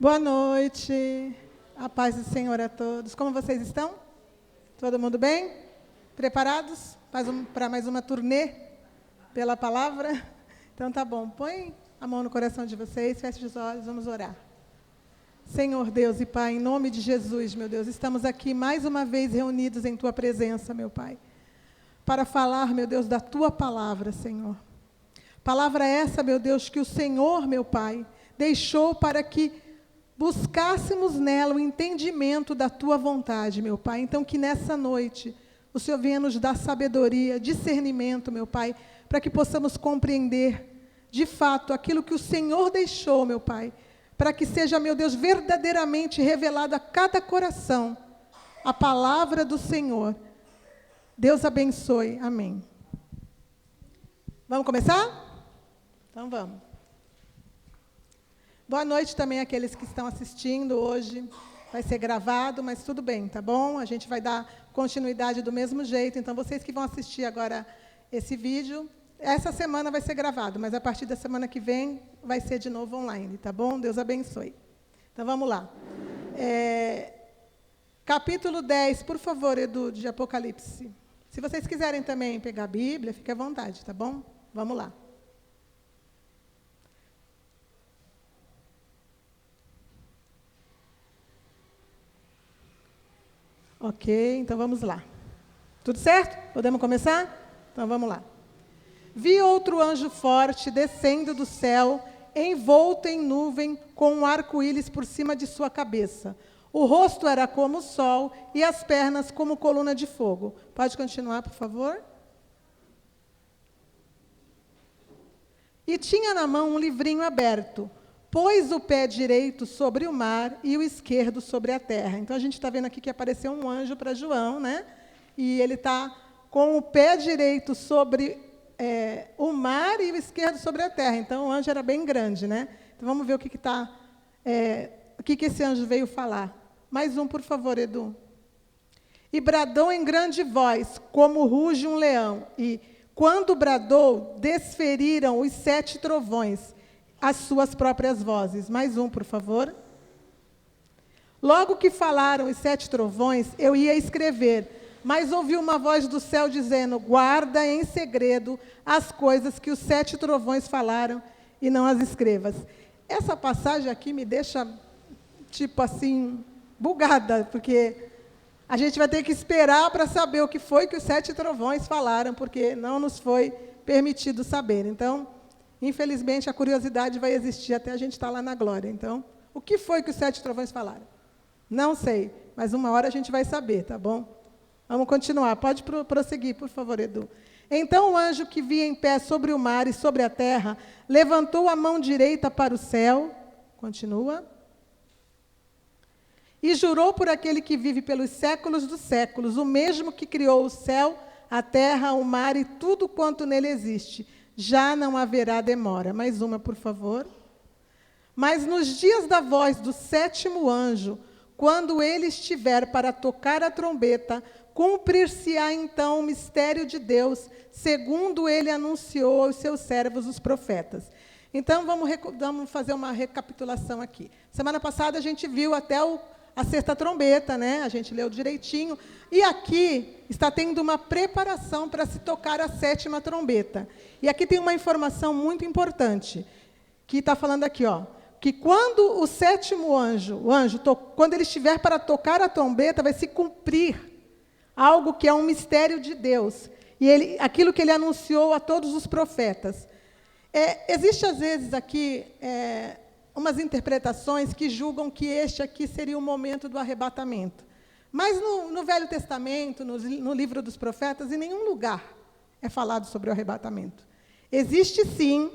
Boa noite, a paz do Senhor a todos. Como vocês estão? Todo mundo bem? Preparados para mais uma turnê pela palavra? Então tá bom, põe a mão no coração de vocês, feche os olhos, vamos orar. Senhor Deus e Pai, em nome de Jesus, meu Deus, estamos aqui mais uma vez reunidos em Tua presença, meu Pai, para falar, meu Deus, da Tua palavra, Senhor. Palavra essa, meu Deus, que o Senhor, meu Pai, deixou para que buscássemos nela o entendimento da Tua vontade, meu Pai. Então, que nessa noite o Senhor venha nos dar sabedoria, discernimento, meu Pai, para que possamos compreender, de fato, aquilo que o Senhor deixou, meu Pai, para que seja, meu Deus, verdadeiramente revelado a cada coração a palavra do Senhor. Deus abençoe. Amém. Vamos começar? Então, vamos. Boa noite também àqueles que estão assistindo hoje. Vai ser gravado, mas tudo bem, tá bom? A gente vai dar continuidade do mesmo jeito. Então, vocês que vão assistir agora esse vídeo, essa semana vai ser gravado, mas a partir da semana que vem vai ser de novo online, tá bom? Deus abençoe. Então, vamos lá. Capítulo 10, por favor, Edu, de Apocalipse. Se vocês quiserem também pegar a Bíblia, fique à vontade, tá bom? Vamos lá. Ok, então vamos lá. Tudo certo? Podemos começar? Então vamos lá. Vi outro anjo forte descendo do céu, envolto em nuvem, com um arco-íris por cima de sua cabeça. O rosto era como o sol e as pernas como coluna de fogo. Pode continuar, por favor? E tinha na mão um livrinho aberto. Pôs o pé direito sobre o mar e o esquerdo sobre a terra. Então, a gente está vendo aqui que apareceu um anjo para João, né? E ele está com o pé direito sobre o mar e o esquerdo sobre a terra. Então, o anjo era bem grande, né? Então, vamos ver o que que esse anjo veio falar. Mais um, por favor, Edu. E bradou em grande voz, como ruge um leão. E, quando bradou, desferiram os 7 trovões as suas próprias vozes. Mais um, por favor. Logo que falaram os 7 trovões, eu ia escrever, mas ouvi uma voz do céu dizendo: guarda em segredo as coisas que os 7 trovões falaram e não as escrevas. Essa passagem aqui me deixa, tipo assim, bugada, porque a gente vai ter que esperar para saber o que foi que os 7 trovões falaram, porque não nos foi permitido saber. Então, infelizmente, a curiosidade vai existir até a gente estar lá na glória. Então, o que foi que os 7 trovões falaram? Não sei, mas uma hora a gente vai saber, tá bom? Vamos continuar. Pode prosseguir, por favor, Edu. Então o anjo que via em pé sobre o mar e sobre a terra, levantou a mão direita para o céu, continua, e jurou por aquele que vive pelos séculos dos séculos, o mesmo que criou o céu, a terra, o mar e tudo quanto nele existe. Já não haverá demora. Mais uma, por favor. Mas nos dias da voz do 7º anjo, quando ele estiver para tocar a trombeta, cumprir-se-á então o mistério de Deus, segundo ele anunciou aos seus servos, os profetas. Então, vamos fazer uma recapitulação aqui. Semana passada a gente viu até a 6ª trombeta, né? A gente leu direitinho. E aqui está tendo uma preparação para se tocar a 7ª trombeta. E aqui tem uma informação muito importante, que está falando aqui, ó, que quando o 7º anjo, quando ele estiver para tocar a trombeta, vai se cumprir algo que é um mistério de Deus. E aquilo que ele anunciou a todos os profetas. Existe, às vezes, aqui umas interpretações que julgam que este aqui seria o momento do arrebatamento. Mas no Velho Testamento, no livro dos profetas, em nenhum lugar é falado sobre o arrebatamento. Existe, sim,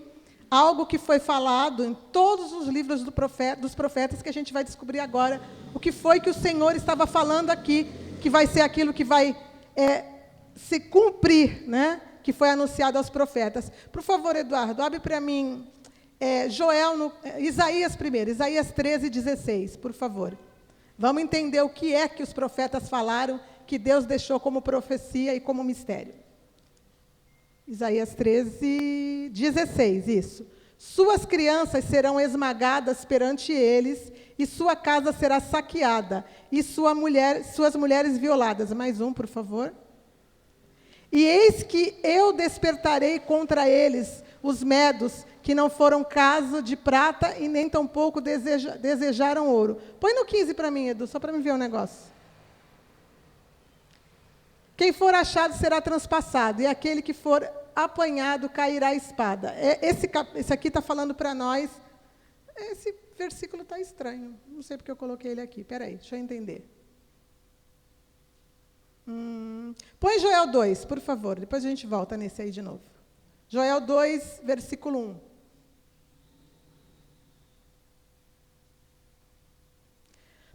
algo que foi falado em todos os livros dos profetas, que a gente vai descobrir agora o que foi que o Senhor estava falando aqui, que vai ser aquilo que vai se cumprir, né? Que foi anunciado aos profetas. Por favor, Eduardo, abre para mim Isaías primeiro, Isaías 13:16, por favor. Vamos entender o que é que os profetas falaram, que Deus deixou como profecia e como mistério. Isaías 13:16, isso. Suas crianças serão esmagadas perante eles, e sua casa será saqueada, e suas mulheres violadas. Mais um, por favor. E eis que eu despertarei contra eles os medos, que não foram caso de prata e nem tampouco desejaram ouro. Põe no 15 para mim, Edu, só para me ver um negócio. Quem for achado será transpassado, e aquele que for apanhado cairá a espada. Esse aqui está falando para nós. Esse versículo está estranho. Não sei porque eu coloquei ele aqui. Espera aí, deixa eu entender. Põe Joel 2, por favor. Depois a gente volta nesse aí de novo. Joel 2, versículo 1.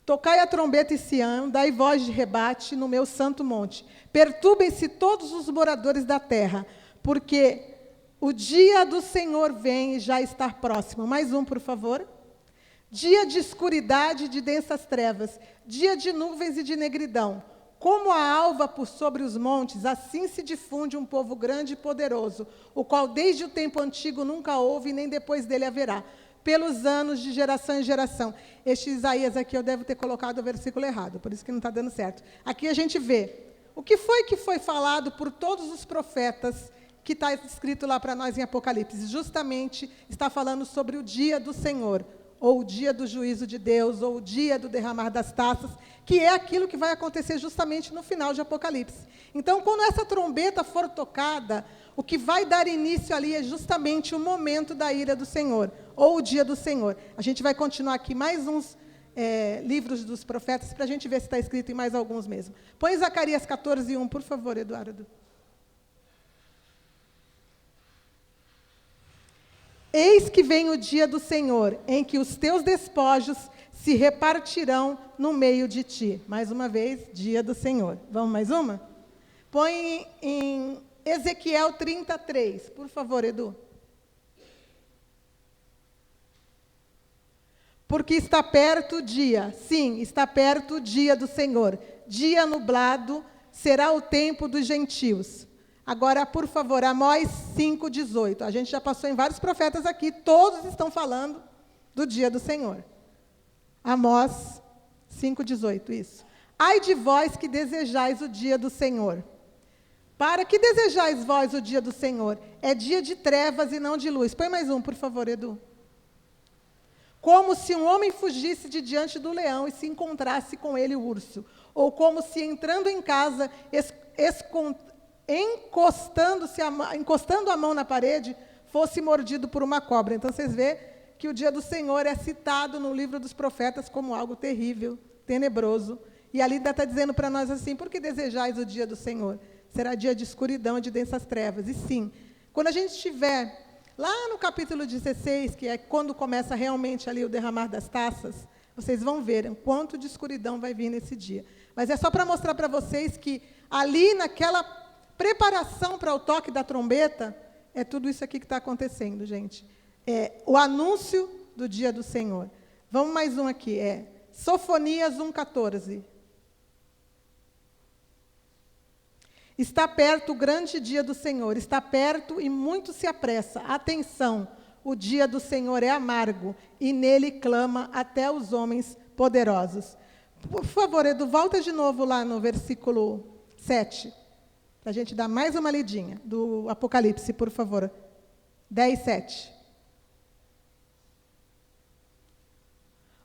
Tocai a trombeta em Sião, dai voz de rebate no meu santo monte. Perturbem-se todos os moradores da terra, porque o dia do Senhor vem e já está próximo. Mais um, por favor. Dia de escuridade e de densas trevas, dia de nuvens e de negridão. Como a alva por sobre os montes, assim se difunde um povo grande e poderoso, o qual desde o tempo antigo nunca houve e nem depois dele haverá, pelos anos de geração em geração. Este Isaías aqui eu devo ter colocado o versículo errado, por isso que não está dando certo. Aqui a gente vê o que foi falado por todos os profetas, que está escrito lá para nós em Apocalipse. Justamente está falando sobre o dia do Senhor, ou o dia do juízo de Deus, ou o dia do derramar das taças, que é aquilo que vai acontecer justamente no final de Apocalipse. Então, quando essa trombeta for tocada, o que vai dar início ali é justamente o momento da ira do Senhor, ou o dia do Senhor. A gente vai continuar aqui mais uns livros dos profetas, para a gente ver se está escrito em mais alguns mesmo. Põe Zacarias 14, 1, por favor, Eduardo. Eis que vem o dia do Senhor, em que os teus despojos se repartirão no meio de ti. Mais uma vez, dia do Senhor. Vamos mais uma? Põe em Ezequiel 33, por favor, Edu. Porque está perto o dia, sim, está perto o dia do Senhor. Dia nublado será o tempo dos gentios. Agora, por favor, Amós 5,18. A gente já passou em vários profetas aqui, todos estão falando do dia do Senhor. Amós 5,18, isso. Ai de vós que desejais o dia do Senhor. Para que desejais vós o dia do Senhor? É dia de trevas e não de luz. Põe mais um, por favor, Edu. Como se um homem fugisse de diante do leão e se encontrasse com ele o urso. Ou como se entrando em casa, encostando a mão na parede, fosse mordido por uma cobra. Então, vocês veem que o dia do Senhor é citado no livro dos profetas como algo terrível, tenebroso. E ali ainda está dizendo para nós assim, por que desejais o dia do Senhor? Será dia de escuridão e de densas trevas. E sim, quando a gente estiver lá no capítulo 16, que é quando começa realmente ali o derramar das taças, vocês vão ver o quanto de escuridão vai vir nesse dia. Mas é só para mostrar para vocês que ali naquela preparação para o toque da trombeta, é tudo isso aqui que está acontecendo, gente. É o anúncio do dia do Senhor. Vamos mais um aqui, Sofonias 1,14. Está perto o grande dia do Senhor, está perto e muito se apressa. Atenção, o dia do Senhor é amargo, e nele clama até os homens poderosos. Por favor, Edu, volta de novo lá no versículo 7, para a gente dar mais uma lidinha do Apocalipse, por favor. 10, 7.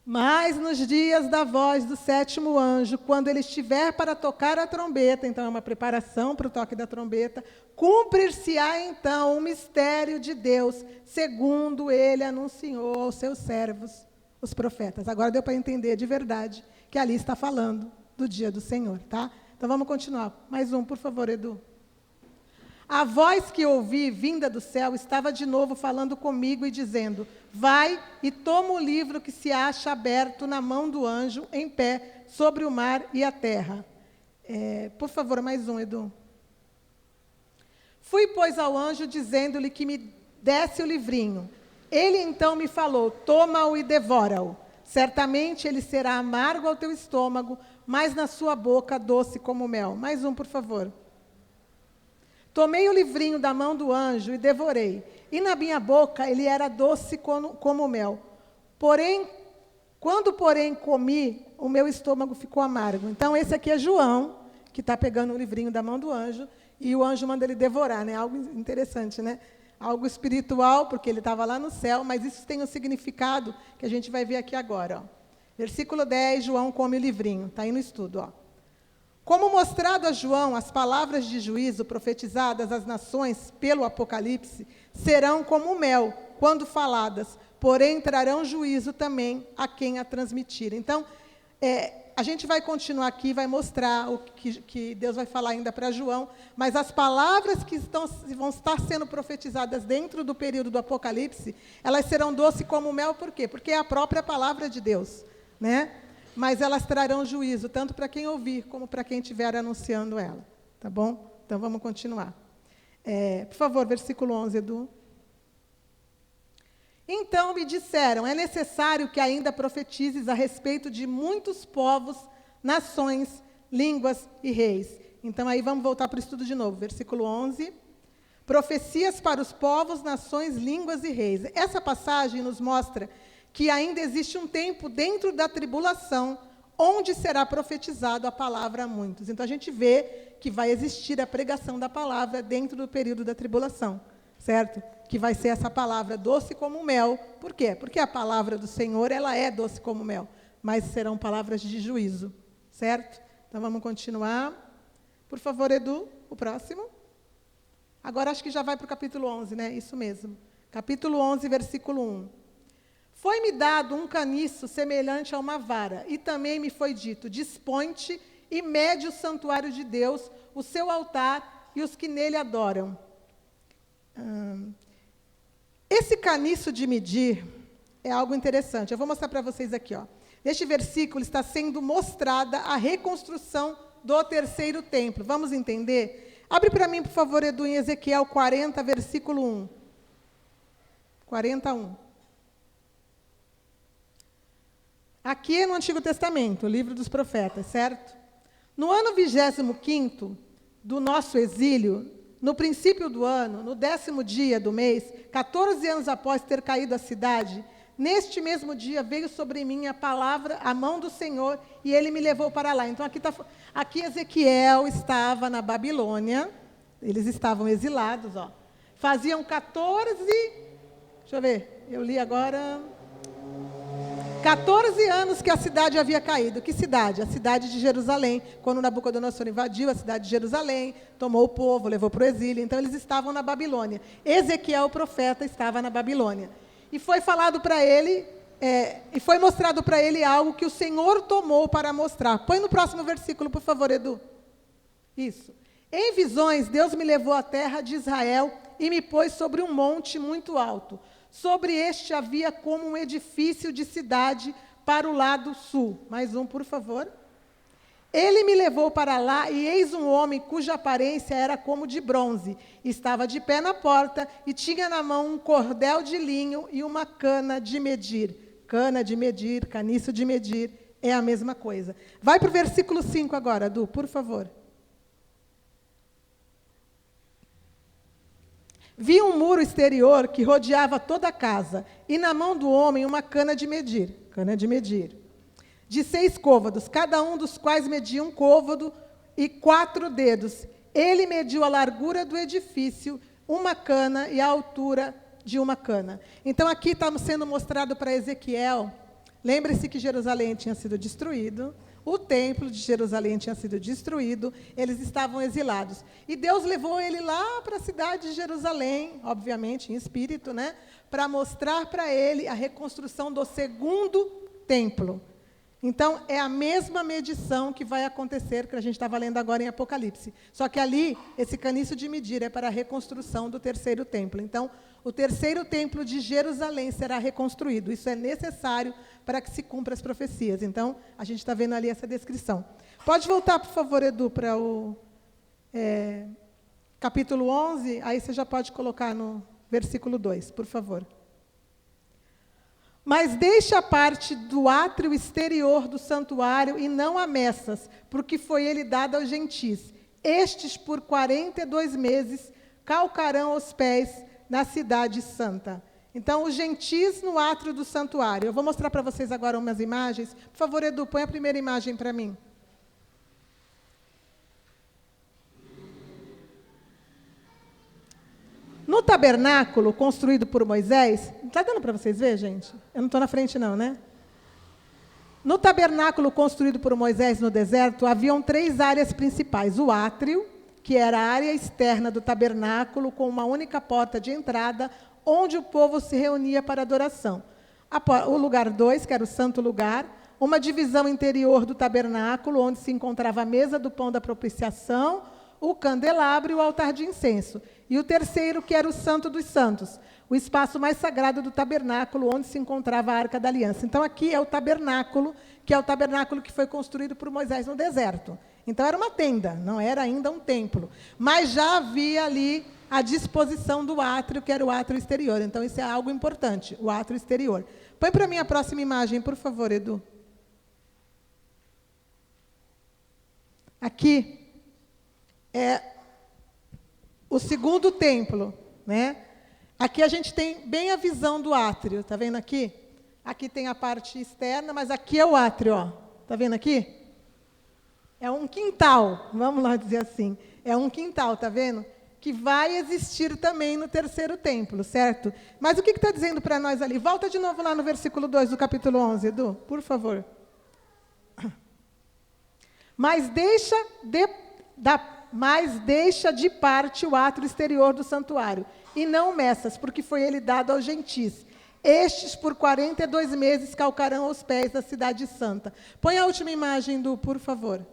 Mas nos dias da voz do sétimo anjo, quando ele estiver para tocar a trombeta, então é uma preparação para o toque da trombeta, cumprir-se-á então o mistério de Deus, segundo ele anunciou aos seus servos, os profetas. Agora deu para entender de verdade que ali está falando do dia do Senhor, tá? Então vamos continuar. Mais um, por favor, Edu. A voz que ouvi, vinda do céu, estava de novo falando comigo e dizendo: vai e toma o livro que se acha aberto na mão do anjo, em pé, sobre o mar e a terra. Por favor, mais um, Edu. Fui, pois, ao anjo, dizendo-lhe que me desse o livrinho. Ele, então, me falou: toma-o e devora-o. Certamente ele será amargo ao teu estômago, mas na sua boca doce como mel. Mais um, por favor. Tomei o livrinho da mão do anjo e devorei. e na minha boca ele era doce como mel. Quando comi, o meu estômago ficou amargo. Então, esse aqui é João, que está pegando o livrinho da mão do anjo, e o anjo manda ele devorar, né? Algo interessante, né? Algo espiritual, porque ele estava lá no céu, mas isso tem um significado que a gente vai ver aqui agora. Ó. Versículo 10, João come o livrinho. Está aí no estudo. Ó. Como mostrado a João, as palavras de juízo profetizadas às nações pelo Apocalipse serão como mel, quando faladas, porém trarão juízo também a quem a transmitir. Então, a gente vai continuar aqui, vai mostrar o que Deus vai falar ainda para João, mas as palavras que vão estar sendo profetizadas dentro do período do Apocalipse, elas serão doces como mel, por quê? Porque é a própria palavra de Deus, né? Mas elas trarão juízo, tanto para quem ouvir, como para quem estiver anunciando ela, tá bom? Então, vamos continuar. Por favor, versículo 11, Edu. Então me disseram, é necessário que ainda profetizes a respeito de muitos povos, nações, línguas e reis. Então, aí vamos voltar para o estudo de novo, versículo 11. Profecias para os povos, nações, línguas e reis. Essa passagem nos mostra que ainda existe um tempo dentro da tribulação, onde será profetizado a palavra a muitos. Então, a gente vê que vai existir a pregação da palavra dentro do período da tribulação, certo? Que vai ser essa palavra doce como mel. Por quê? Porque a palavra do Senhor, ela é doce como mel, mas serão palavras de juízo, certo? Então, vamos continuar. Por favor, Edu, o próximo. Agora, acho que já vai para o capítulo 11, né? Isso mesmo. Capítulo 11, versículo 1. Foi-me dado um caniço semelhante a uma vara, e também me foi dito, dispõe-te e mede o santuário de Deus, o seu altar e os que nele adoram. Esse caniço de medir é algo interessante. Eu vou mostrar para vocês aqui. Ó. Neste versículo está sendo mostrada a reconstrução do terceiro templo. Vamos entender? Abre para mim, por favor, Edu, em Ezequiel 40, versículo 1. 41. Aqui é no Antigo Testamento, o livro dos profetas, certo? No ano 25º do nosso exílio, no princípio do ano, no 10º dia do mês, 14 anos após ter caído a cidade, neste mesmo dia veio sobre mim a palavra, a mão do Senhor, e ele me levou para lá. Então, aqui Ezequiel estava na Babilônia, eles estavam exilados, ó. Faziam 14, deixa eu ver, eu li agora, 14 anos que a cidade havia caído. Que cidade? A cidade de Jerusalém. Quando Nabucodonosor invadiu a cidade de Jerusalém, tomou o povo, levou para o exílio. Então, eles estavam na Babilônia. Ezequiel, o profeta, estava na Babilônia. E foi falado para ele, e foi mostrado para ele algo que o Senhor tomou para mostrar. Põe no próximo versículo, por favor, Edu. Isso. Em visões, Deus me levou à terra de Israel e me pôs sobre um monte muito alto. Sobre este havia como um edifício de cidade para o lado sul. Mais um, por favor. Ele me levou para lá, e eis um homem cuja aparência era como de bronze. Estava de pé na porta e tinha na mão um cordel de linho e uma cana de medir. Cana de medir, caniço de medir, é a mesma coisa. Vai para o versículo 5 agora, Du, por favor. Vi um muro exterior que rodeava toda a casa, e na mão do homem uma cana de medir, de 6 côvados, cada um dos quais media um côvado e 4 dedos. Ele mediu a largura do edifício, uma cana, e a altura de uma cana. Então, aqui está sendo mostrado para Ezequiel, lembre-se que Jerusalém tinha sido destruído, o templo de Jerusalém tinha sido destruído, eles estavam exilados. E Deus levou ele lá para a cidade de Jerusalém, obviamente em espírito, né, para mostrar para ele a reconstrução do segundo templo. Então, é a mesma medição que vai acontecer, que a gente estava lendo agora em Apocalipse. Só que ali, esse caniço de medir é para a reconstrução do terceiro templo. Então, o terceiro templo de Jerusalém será reconstruído. Isso é necessário para que se cumpra as profecias. Então, a gente está vendo ali essa descrição. Pode voltar, por favor, Edu, para o capítulo 11. Aí você já pode colocar no versículo 2, por favor. Mas deixa a parte do átrio exterior do santuário e não a Messas, porque foi ele dado aos gentis. Estes, por 42 meses, calcarão os pés na cidade santa. Então, os gentis no átrio do santuário. Eu vou mostrar para vocês agora umas imagens. Por favor, Edu, põe a primeira imagem para mim. No tabernáculo construído por Moisés, está dando para vocês verem, gente? Eu não estou na frente não, né? No tabernáculo construído por Moisés no deserto, haviam 3 áreas principais. O átrio, que era a área externa do tabernáculo, com uma única porta de entrada, onde o povo se reunia para adoração. O lugar 2, que era o santo lugar, uma divisão interior do tabernáculo, onde se encontrava a mesa do pão da propiciação, o candelabro e o altar de incenso. E o terceiro, que era o santo dos santos, o espaço mais sagrado do tabernáculo, onde se encontrava a arca da aliança. Então, aqui é o tabernáculo, que é o tabernáculo que foi construído por Moisés no deserto. Então, era uma tenda, não era ainda um templo. Mas já havia ali a disposição do átrio, que era o átrio exterior. Então, isso é algo importante, o átrio exterior. Põe para mim a próxima imagem, por favor, Edu. Aqui é o segundo templo, né? Aqui a gente tem bem a visão do átrio, está vendo aqui? Aqui tem a parte externa, mas aqui é o átrio, ó. Está vendo aqui? É um quintal, vamos lá dizer assim. É um quintal, está vendo? Que vai existir também no terceiro templo, certo? Mas o que está dizendo para nós ali? Volta de novo lá no versículo 2 do capítulo 11, Edu, por favor. Mas deixa de parte o átrio exterior do santuário, e não meças, porque foi ele dado aos gentis. Estes, por 42 meses, calcarão aos pés da cidade santa. Põe a última imagem, Edu, por favor.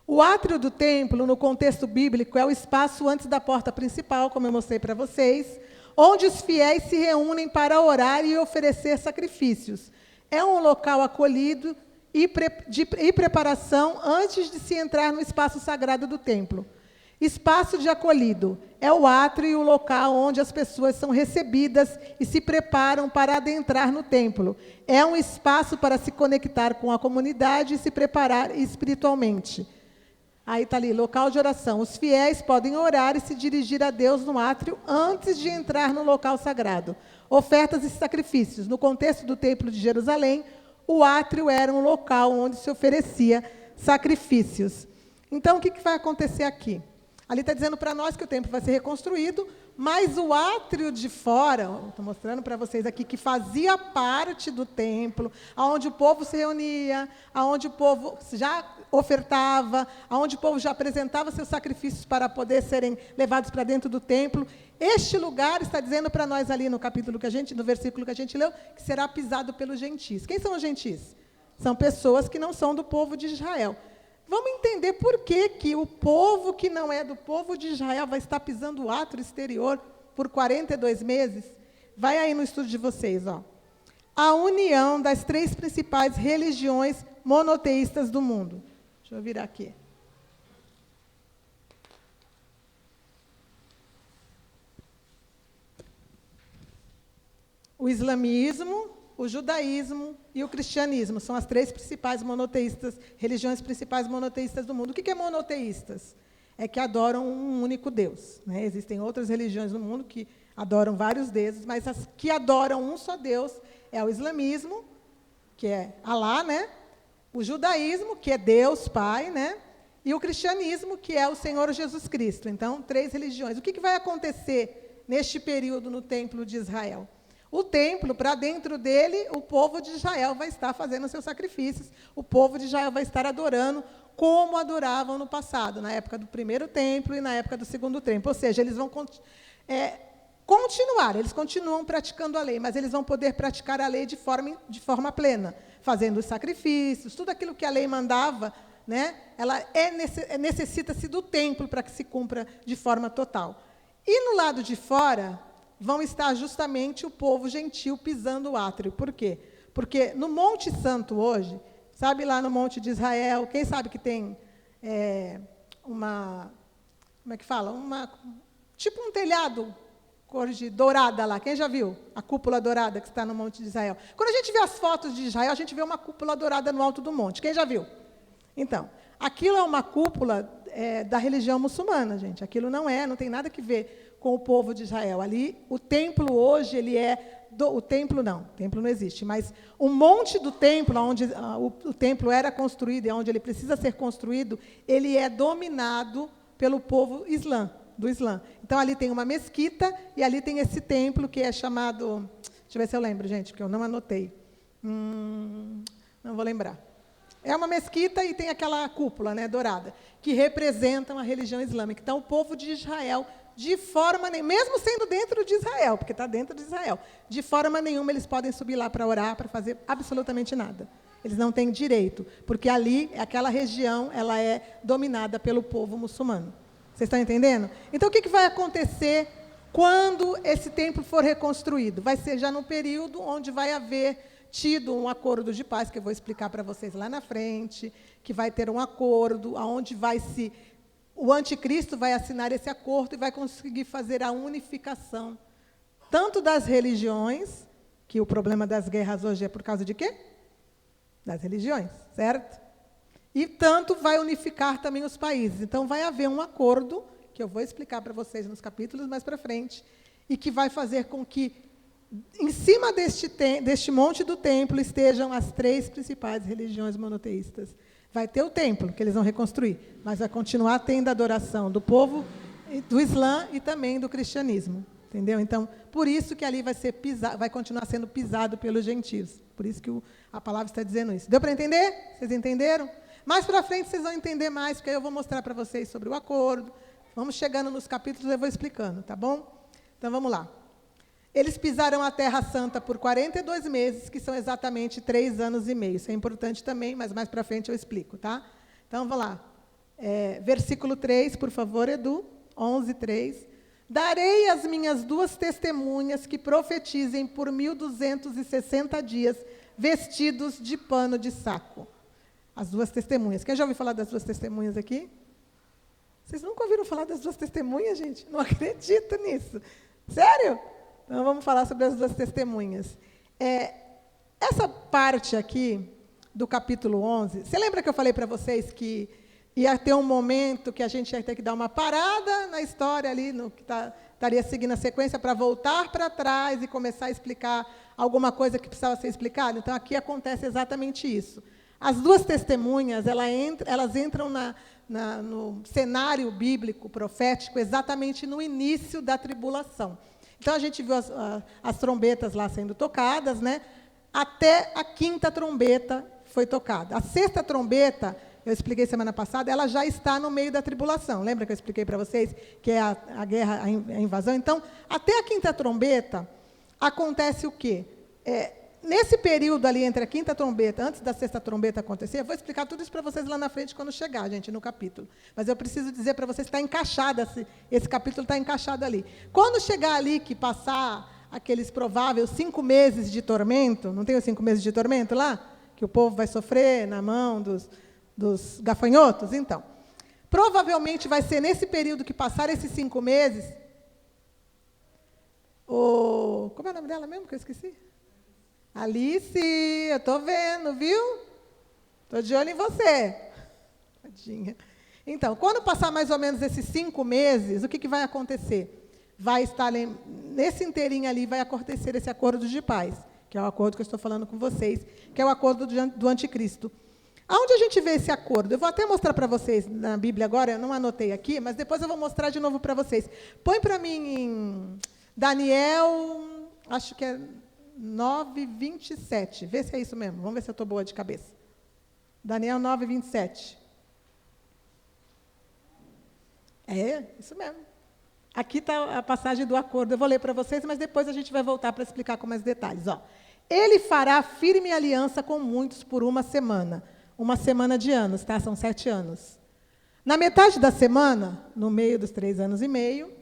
O átrio do templo, no contexto bíblico, é o espaço antes da porta principal, como eu mostrei para vocês, onde os fiéis se reúnem para orar e oferecer sacrifícios. É um local acolhido e preparação antes de se entrar no espaço sagrado do templo. Espaço de acolhido é o átrio e o local onde as pessoas são recebidas e se preparam para adentrar no templo. É um espaço para se conectar com a comunidade e se preparar espiritualmente. Aí está ali, local de oração. Os fiéis podem orar e se dirigir a Deus no átrio antes de entrar no local sagrado. Ofertas e sacrifícios. No contexto do templo de Jerusalém, o átrio era um local onde se oferecia sacrifícios. Então, o que vai acontecer aqui? Ali está dizendo para nós que o templo vai ser reconstruído, mas o átrio de fora, estou mostrando para vocês aqui, que fazia parte do templo, onde o povo se reunia, onde o povo já ofertava, onde o povo já apresentava seus sacrifícios para poder serem levados para dentro do templo. Este lugar está dizendo para nós ali no versículo que a gente leu, que será pisado pelos gentis. Quem são os gentis? São pessoas que não são do povo de Israel. Vamos entender por que o povo que não é do povo de Israel vai estar pisando o átrio exterior por 42 meses? Vai aí no estudo de vocês, ó. A união das 3 principais religiões monoteístas do mundo. Deixa eu virar aqui. O islamismo, o judaísmo e o cristianismo são as 3 principais monoteístas, religiões principais monoteístas do mundo. O que é monoteístas? É que adoram um único Deus, né? Existem outras religiões no mundo que adoram vários deuses, mas as que adoram um só Deus é o islamismo, que é Alá, né? O judaísmo, que é Deus Pai, né? E o cristianismo, que é o Senhor Jesus Cristo. Então, 3 religiões. O que vai acontecer neste período no templo de Israel? O templo, para dentro dele, o povo de Israel vai estar fazendo seus sacrifícios, o povo de Israel vai estar adorando como adoravam no passado, na época do primeiro templo e na época do segundo templo. Ou seja, eles vão continuar, eles continuam praticando a lei, mas eles vão poder praticar a lei de forma plena, fazendo os sacrifícios, tudo aquilo que a lei mandava, né, ela necessita-se do templo para que se cumpra de forma total. E no lado de fora vão estar justamente o povo gentil pisando o átrio. Por quê? Porque no Monte Santo hoje, sabe lá no Monte de Israel, quem sabe que tem como é que fala? Tipo um telhado cor de dourada lá. Quem já viu a cúpula dourada que está no Monte de Israel? Quando a gente vê as fotos de Israel, a gente vê uma cúpula dourada no alto do monte. Quem já viu? Então, aquilo é uma cúpula da religião muçulmana, gente. Aquilo não tem nada que ver com o povo de Israel. Ali, o templo hoje, ele é... o templo não existe, mas o monte do templo, onde o templo era construído e onde ele precisa ser construído, ele é dominado pelo povo do Islã. Então, ali tem uma mesquita e ali tem esse templo que é chamado... Deixa eu ver se eu lembro, gente, porque eu não anotei. Não vou lembrar. É uma mesquita e tem aquela cúpula, né, dourada, que representam a religião islâmica. Então, o povo de Israel, de forma nenhuma, mesmo sendo dentro de Israel, porque está dentro de Israel, de forma nenhuma eles podem subir lá para orar, para fazer absolutamente nada. Eles não têm direito, porque ali, aquela região, ela é dominada pelo povo muçulmano. Vocês estão entendendo? Então, o que vai acontecer quando esse templo for reconstruído? Vai ser já no período onde vai haver tido um acordo de paz, que eu vou explicar para vocês lá na frente, que vai ter um acordo, onde o anticristo vai assinar esse acordo e vai conseguir fazer a unificação, tanto das religiões, que o problema das guerras hoje é por causa de quê? Das religiões, certo? E tanto vai unificar também os países. Então, vai haver um acordo, que eu vou explicar para vocês nos capítulos mais para frente, e que vai fazer com que em cima deste monte do templo estejam as 3 principais religiões monoteístas. Vai ter o templo, que eles vão reconstruir, mas vai continuar tendo a adoração do povo do Islã e também do cristianismo. Entendeu? Então, por isso que ali vai continuar sendo pisado pelos gentios. Por isso que a palavra está dizendo isso. Deu para entender? Vocês entenderam? Mais para frente vocês vão entender mais, porque aí eu vou mostrar para vocês sobre o acordo. Vamos chegando nos capítulos e eu vou explicando, tá bom? Então, vamos lá. Eles pisaram a Terra Santa por 42 meses, que são exatamente 3 anos e meio. Isso é importante também, mas mais para frente eu explico, tá? Então, vamos lá. Versículo 3, por favor, Edu. 11:3. Darei as minhas 2 testemunhas que profetizem por 1.260 dias, vestidos de pano de saco. As 2 testemunhas. Quem já ouviu falar das 2 testemunhas aqui? Vocês nunca ouviram falar das 2 testemunhas, gente? Não acredito nisso. Sério? Então, vamos falar sobre as 2 testemunhas. Essa parte aqui do capítulo 11, você lembra que eu falei para vocês que ia ter um momento que a gente ia ter que dar uma parada na história ali, no que estaria seguindo a sequência, para voltar para trás e começar a explicar alguma coisa que precisava ser explicada? Então, aqui acontece exatamente isso. As 2 testemunhas, elas entram no cenário bíblico, profético, exatamente no início da tribulação. Então, a gente viu as trombetas lá sendo tocadas, né? Até a 5ª trombeta foi tocada. A 6ª trombeta, eu expliquei semana passada, ela já está no meio da tribulação. Lembra que eu expliquei para vocês que é a guerra, a invasão? Então, até a 5ª trombeta, acontece o quê? Nesse período ali, entre a 5ª trombeta, antes da 6ª trombeta acontecer, eu vou explicar tudo isso para vocês lá na frente, quando chegar, gente, no capítulo. Mas eu preciso dizer para vocês que está encaixado, esse capítulo está encaixado ali. Quando chegar ali, que passar aqueles prováveis 5 meses de tormento, não tem os 5 meses de tormento lá? Que o povo vai sofrer na mão dos gafanhotos? Então, provavelmente vai ser nesse período que passar esses 5 meses... Como é o nome dela mesmo, que eu esqueci? Alice, eu estou vendo, viu? Estou de olho em você. Tadinha. Então, quando passar mais ou menos esses 5 meses, o que vai acontecer? Vai estar, nesse inteirinho ali, vai acontecer esse acordo de paz, que é o acordo que eu estou falando com vocês, que é o acordo do anticristo. Aonde a gente vê esse acordo? Eu vou até mostrar para vocês na Bíblia agora, eu não anotei aqui, mas depois eu vou mostrar de novo para vocês. Põe para mim em Daniel, acho que é 9:27. Vê se é isso mesmo. Vamos ver se eu estou boa de cabeça. Daniel 9:27. Isso mesmo. Aqui está a passagem do acordo. Eu vou ler para vocês, mas depois a gente vai voltar para explicar com mais detalhes. Ele fará firme aliança com muitos por 1 semana. 1 semana de anos, tá? São 7 anos. Na metade da semana, no meio dos 3 anos e meio,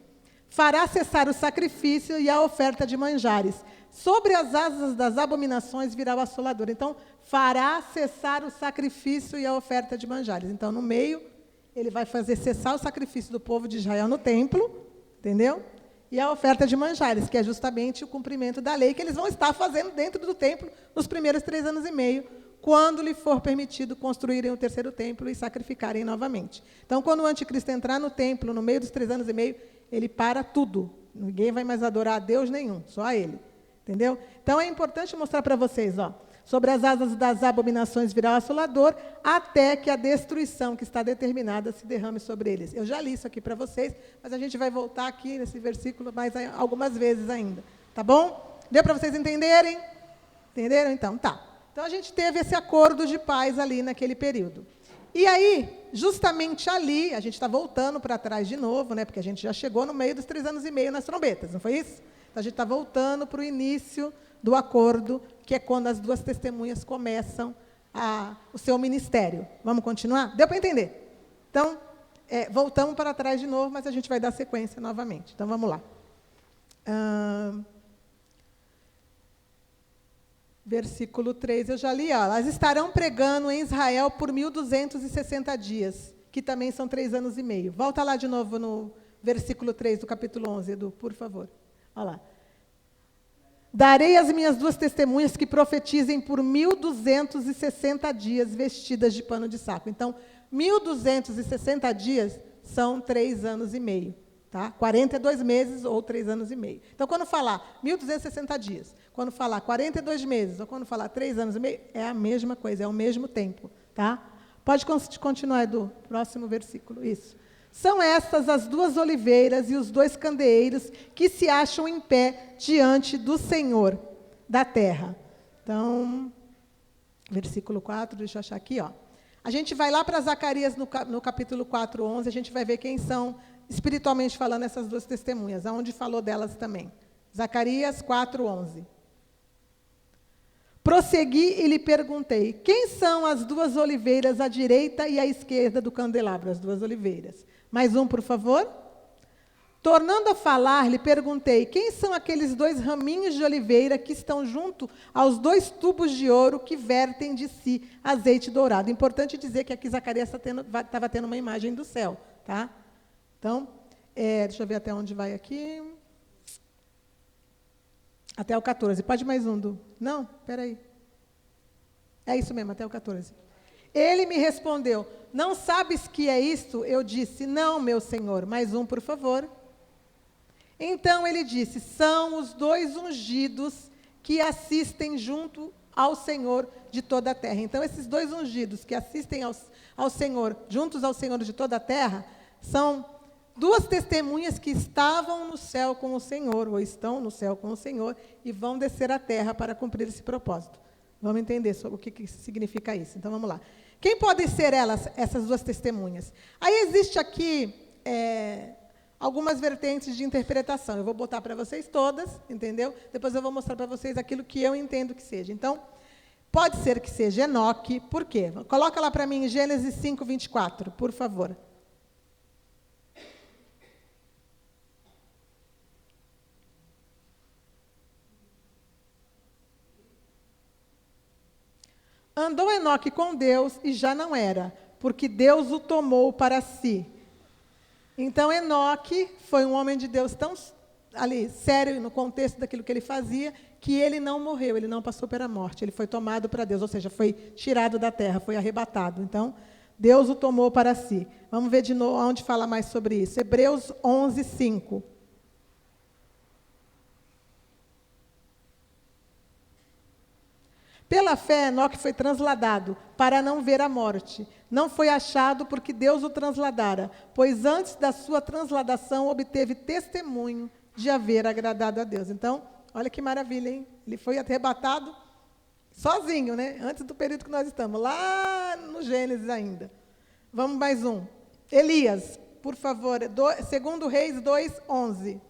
fará cessar o sacrifício e a oferta de manjares. Sobre as asas das abominações virá o assolador. Então, fará cessar o sacrifício e a oferta de manjares. Então, no meio, ele vai fazer cessar o sacrifício do povo de Israel no templo, entendeu? E a oferta de manjares, que é justamente o cumprimento da lei que eles vão estar fazendo dentro do templo nos primeiros 3 anos e meio, quando lhe for permitido construírem o terceiro templo e sacrificarem novamente. Então, quando o anticristo entrar no templo, no meio dos 3 anos e meio, ele para tudo. Ninguém vai mais adorar a Deus nenhum, só a ele. Entendeu? Então, é importante mostrar para vocês, ó, sobre as asas das abominações virá o assolador, até que a destruição que está determinada se derrame sobre eles. Eu já li isso aqui para vocês, mas a gente vai voltar aqui nesse versículo mais algumas vezes ainda. Tá bom? Deu para vocês entenderem? Entenderam? Então, tá. Então, a gente teve esse acordo de paz ali naquele período. E aí, justamente ali, a gente está voltando para trás de novo, né, porque a gente já chegou no meio dos 3 anos e meio nas trombetas, não foi isso? Então, a gente está voltando para o início do acordo, que é quando as 2 testemunhas começam o seu ministério. Vamos continuar? Deu para entender? Então, voltamos para trás de novo, mas a gente vai dar sequência novamente. Então, vamos lá. Versículo 3, eu já li. Ó, elas estarão pregando em Israel por 1.260 dias, que também são 3 anos e meio. Volta lá de novo no versículo 3 do capítulo 11, Edu, por favor. Olha lá. Darei as minhas 2 testemunhas que profetizem por 1.260 dias vestidas de pano de saco. Então, 1.260 dias são 3 anos e meio. Tá? 42 meses ou 3 anos e meio. Então, quando falar 1.260 dias, quando falar 42 meses ou quando falar 3 anos e meio, é a mesma coisa, é o mesmo tempo. Tá? Pode continuar, Edu. Próximo versículo. Isso. São estas as 2 oliveiras e os 2 candeeiros que se acham em pé diante do Senhor da terra. Então, versículo 4, deixa eu achar aqui. Ó. A gente vai lá para Zacarias no capítulo 4, 11, a gente vai ver quem são, espiritualmente falando, essas 2 testemunhas, aonde falou delas também. Zacarias 4, 11. Prossegui e lhe perguntei, quem são as 2 oliveiras à direita e à esquerda do candelabro? As 2 oliveiras. Mais um, por favor. Tornando a falar, lhe perguntei, quem são aqueles 2 raminhos de oliveira que estão junto aos 2 tubos de ouro que vertem de si azeite dourado? Importante dizer que aqui Zacarias estava tendo uma imagem do céu. Tá? Então, deixa eu ver até onde vai aqui. Até o 14. Pode mais um, Du? Não? Espera aí. É isso mesmo, até o 14. Ele me respondeu, não sabes que é isto? Eu disse, não, meu senhor. Mais um, por favor. Então ele disse, são os 2 ungidos que assistem junto ao Senhor de toda a terra. Então, esses 2 ungidos que assistem ao Senhor, juntos ao Senhor de toda a terra, são 2 testemunhas que estavam no céu com o Senhor, ou estão no céu com o Senhor, e vão descer à terra para cumprir esse propósito. Vamos entender sobre o que significa isso. Então, vamos lá. Quem podem ser elas, essas 2 testemunhas? Aí existe aqui algumas vertentes de interpretação. Eu vou botar para vocês todas, entendeu? Depois eu vou mostrar para vocês aquilo que eu entendo que seja. Então, pode ser que seja Enoque. Por quê? Coloca lá para mim, Gênesis 5, 24, por favor. Andou Enoque com Deus e já não era, porque Deus o tomou para si. Então, Enoque foi um homem de Deus tão ali, sério no contexto daquilo que ele fazia, que ele não morreu, ele não passou pela morte, ele foi tomado para Deus, ou seja, foi tirado da terra, foi arrebatado. Então, Deus o tomou para si. Vamos ver de novo onde fala mais sobre isso. Hebreus 11, 5. Pela fé, Enoque foi transladado para não ver a morte. Não foi achado porque Deus o transladara, pois antes da sua transladação obteve testemunho de haver agradado a Deus. Então, olha que maravilha, hein? Ele foi arrebatado sozinho, né? Antes do período que nós estamos, lá no Gênesis ainda. Vamos mais um. Elias, por favor, 2 Reis 2, 11.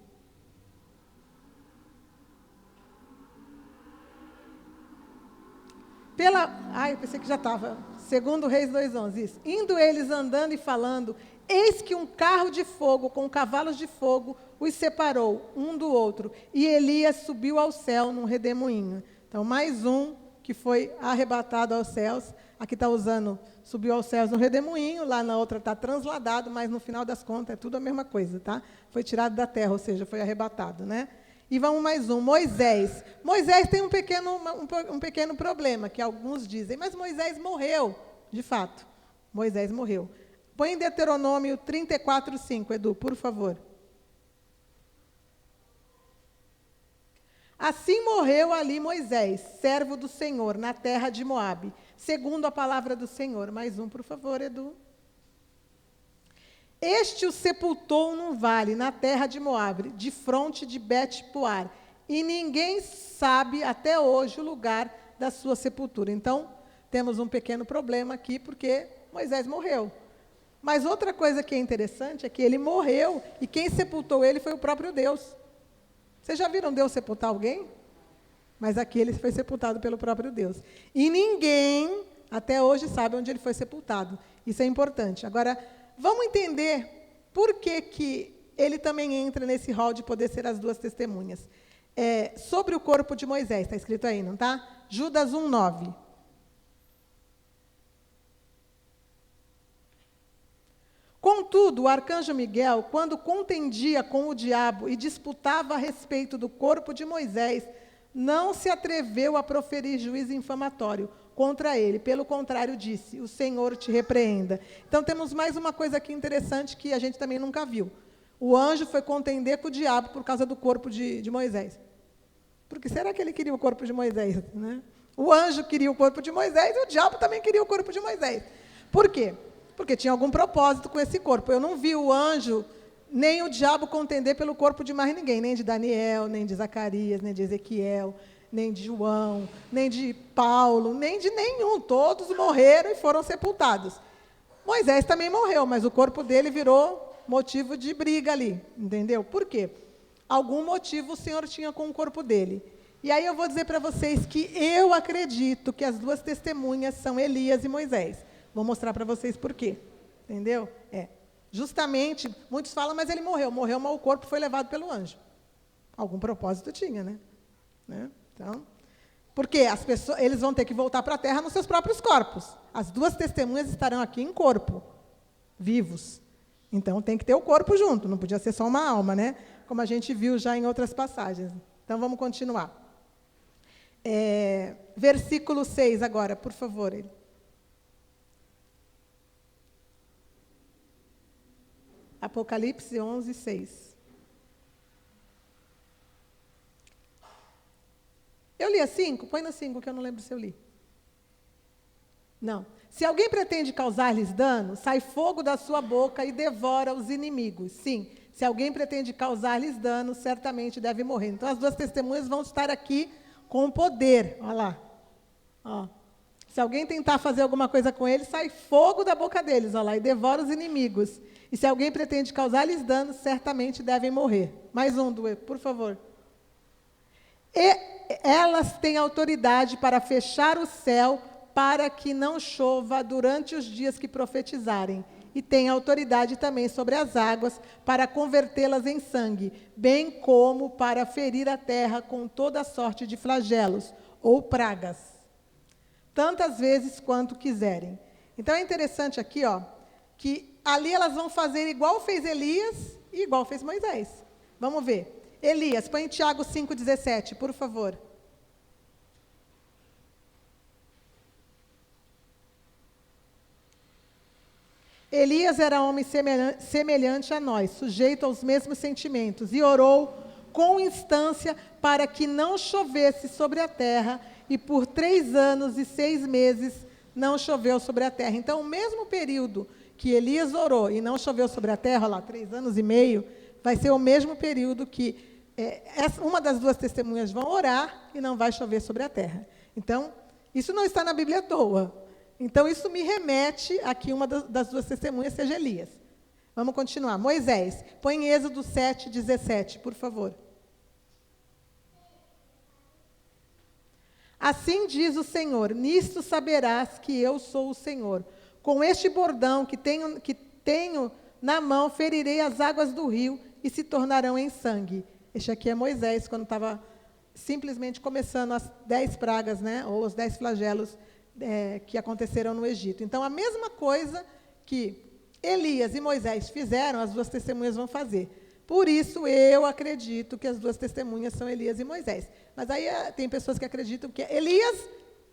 Eu pensei que já estava. 2 Reis 2:11, isso. Indo eles andando e falando, eis que um carro de fogo com cavalos de fogo os separou um do outro, e Elias subiu ao céu num redemoinho. Então, mais um que foi arrebatado aos céus. Aqui está usando, subiu aos céus no redemoinho, lá na outra está transladado, mas no final das contas é tudo a mesma coisa, tá? Foi tirado da terra, ou seja, foi arrebatado, né? E vamos mais um, Moisés. Moisés tem um pequeno problema, que alguns dizem, mas Moisés morreu, de fato. Moisés morreu. Põe em Deuteronômio 34:5, Edu, por favor. Assim morreu ali Moisés, servo do Senhor, na terra de Moabe, segundo a palavra do Senhor. Mais um, por favor, Edu. Este o sepultou num vale, na terra de Moabe, de fronte de Bet-Poar, e ninguém sabe até hoje o lugar da sua sepultura. Então, temos um pequeno problema aqui, porque Moisés morreu. Mas outra coisa que é interessante é que ele morreu, e quem sepultou ele foi o próprio Deus. Vocês já viram Deus sepultar alguém? Mas aqui ele foi sepultado pelo próprio Deus. E ninguém, até hoje, sabe onde ele foi sepultado. Isso é importante. Agora, vamos entender por que ele também entra nesse rol de poder ser as duas testemunhas. Sobre o corpo de Moisés, está escrito aí, não está? Judas 1:9. Contudo, o arcanjo Miguel, quando contendia com o diabo e disputava a respeito do corpo de Moisés, não se atreveu a proferir juízo infamatório contra ele. Pelo contrário, disse, o Senhor te repreenda. Então, temos mais uma coisa aqui interessante que a gente também nunca viu. O anjo foi contender com o diabo por causa do corpo de Moisés. Por que será que ele queria o corpo de Moisés? Né? O anjo queria o corpo de Moisés e o diabo também queria o corpo de Moisés. Por quê? Porque tinha algum propósito com esse corpo. Eu não vi o anjo, nem o diabo contender pelo corpo de mais ninguém, nem de Daniel, nem de Zacarias, nem de Ezequiel, nem de João, nem de Paulo, nem de nenhum. Todos morreram e foram sepultados. Moisés também morreu, mas o corpo dele virou motivo de briga ali, entendeu? Por quê? Algum motivo o Senhor tinha com o corpo dele. E aí eu vou dizer para vocês que eu acredito que as duas testemunhas são Elias e Moisés. Vou mostrar para vocês por quê, entendeu? Justamente, muitos falam, mas ele morreu, mas o corpo foi levado pelo anjo. Algum propósito tinha, né? Então, porque eles vão ter que voltar para a terra nos seus próprios corpos. As duas testemunhas estarão aqui em corpo, vivos. Então, tem que ter o corpo junto, não podia ser só uma alma, né? Como a gente viu já em outras passagens. Então, vamos continuar. Versículo 6 agora, por favor. Apocalipse 11:6. Eu li a 5? Põe no 5, que eu não lembro se eu li. Não. Se alguém pretende causar-lhes dano, sai fogo da sua boca e devora os inimigos. Sim, se alguém pretende causar-lhes dano, certamente deve morrer. Então, as duas testemunhas vão estar aqui com poder. Olha lá. Ó. Se alguém tentar fazer alguma coisa com eles, sai fogo da boca deles, olha lá, e devora os inimigos. E se alguém pretende causar-lhes dano, certamente devem morrer. Mais um, Duê, por favor. E elas têm autoridade para fechar o céu para que não chova durante os dias que profetizarem. E têm autoridade também sobre as águas para convertê-las em sangue, bem como para ferir a terra com toda sorte de flagelos ou pragas, tantas vezes quanto quiserem. Então, é interessante aqui, que ali elas vão fazer igual fez Elias e igual fez Moisés. Vamos ver. Elias, põe em Tiago 5,17, por favor. Elias era homem semelhante a nós, sujeito aos mesmos sentimentos, e orou com instância para que não chovesse sobre a terra, e por 3 anos e 6 meses não choveu sobre a terra. Então, o mesmo período que Elias orou e não choveu sobre a terra, lá, 3 anos e meio, vai ser o mesmo período que uma das duas testemunhas vão orar e não vai chover sobre a terra. Então, isso não está na Bíblia à toa. Então, isso me remete a que uma das duas testemunhas seja Elias. Vamos continuar. Moisés, põe em Êxodo 7:17, por favor. Assim diz o Senhor, nisto saberás que eu sou o Senhor. Com este bordão que tenho na mão, ferirei as águas do rio e se tornarão em sangue. Este aqui é Moisés, quando estava simplesmente começando as 10 pragas, né, ou os 10 flagelos que aconteceram no Egito. Então, a mesma coisa que Elias e Moisés fizeram, as duas testemunhas vão fazer. Por isso, eu acredito que as duas testemunhas são Elias e Moisés. Mas aí tem pessoas que acreditam que Elias